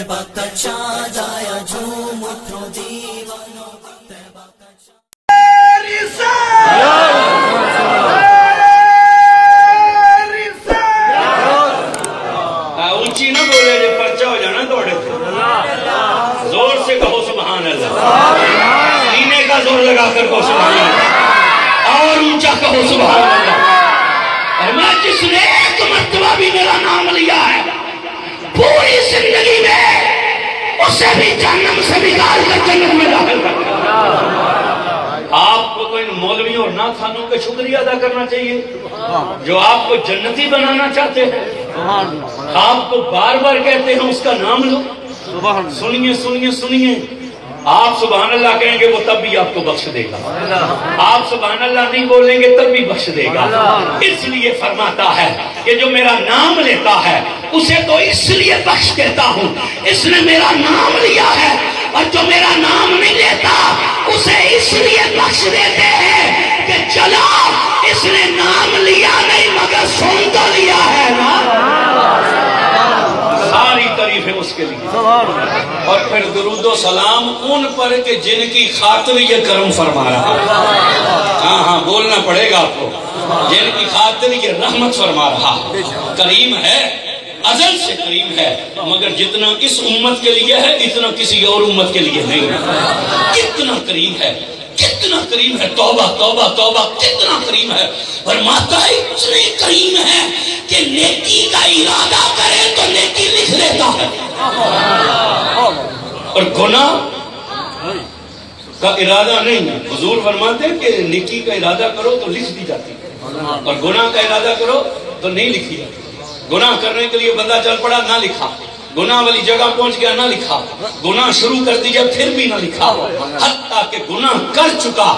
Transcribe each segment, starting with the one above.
तैबा का चाँद आया झूम उठो दीवानो तैबा का ऊंची ना बोले जो पर्चा हो जाना थोड़े जोर से कहो सुभान अल्लाह, सीने का जोर लगा कर कहो सुभान अल्लाह, और ऊंचा कहो सुभान अल्लाह। और मैं जिसने एक मर्तबा भी मेरा नाम लिया है पूरी जिंदगी में उसे भी जन्नत से निकाल कर जन्नत में दाखिल कर दिया। आपको तो इन मौलवियों और नाथानों का शुक्रिया अदा करना चाहिए जो आपको जन्नती बनाना चाहते हैं। आपको बार बार कहते हैं उसका नाम लो, सुनिए सुनिए सुनिए। आप सुभान अल्लाह कहेंगे वो तब भी आपको बख्श देगा, आप सुभान अल्लाह नहीं बोलेंगे तब भी बख्श देगा। इसलिए फरमाता है कि जो मेरा नाम लेता है उसे तो इसलिए बख्श देता हूँ इसने मेरा नाम लिया है, और जो मेरा नाम नहीं लेता उसे इसलिए बख्श देते हैं कि चलो इसने नाम लिया नहीं मगर सुन तो लिया है ना। सारी तारीफें उसके लिए। और फिर दुरूदो सलाम उन पर के जिनकी खातिर ये करम फरमा रहा है। हाँ हाँ बोलना पड़ेगा आपको, जिनकी खातिर ये रहमत फरमा रहा। करीम है, अजल से करीम है, मगर जितना इस उम्मत के लिए है इतना किसी और उम्मत के लिए नहीं। कितना करीम है, कितना करीम है, तौबा तौबा तौबा, कितना करीम है। फरमाता है इतने करीम है कि नेकी का इरादा करे तो नेकी लिख लेता है, और गुनाह का इरादा नहीं है। हुजूर फरमाते हैं कि नेकी का इरादा करो तो लिख दी जाती है, और गुनाह का इरादा करो तो नहीं लिखी जाती। गुनाह करने के लिए बंदा चल पड़ा, ना लिखा, गुनाह वाली जगह पहुंच गया, ना लिखा, गुनाह शुरू कर दिया फिर भी ना लिखा, हत्ता कि गुनाह कर चुका।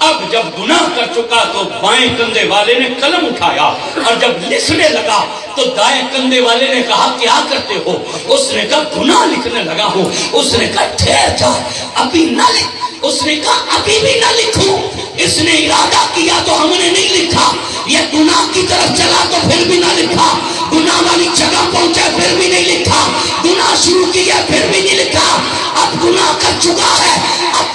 अब जब गुनाह कर चुका तो बाएं कंधे वाले ने कलम उठाया, और जब लिखने लगा तो दाएं कंधे वाले ने कहा क्या करते हो? उसने कहा गुनाह लिखने लगा हूं। उसने कहा ठहर जा, अभी ना लिख। उसने कहा अभी भी ना लिखूं। इसने इरादा किया तो हमने नहीं लिखा, ये गुनाह की तरफ चला तो फिर भी ना लिखा, गुनाह वाली जगह पहुंचा फिर भी नहीं लिखा, गुनाह शुरू किया फिर भी नहीं लिखा। अब गुनाह कर चुका है, अब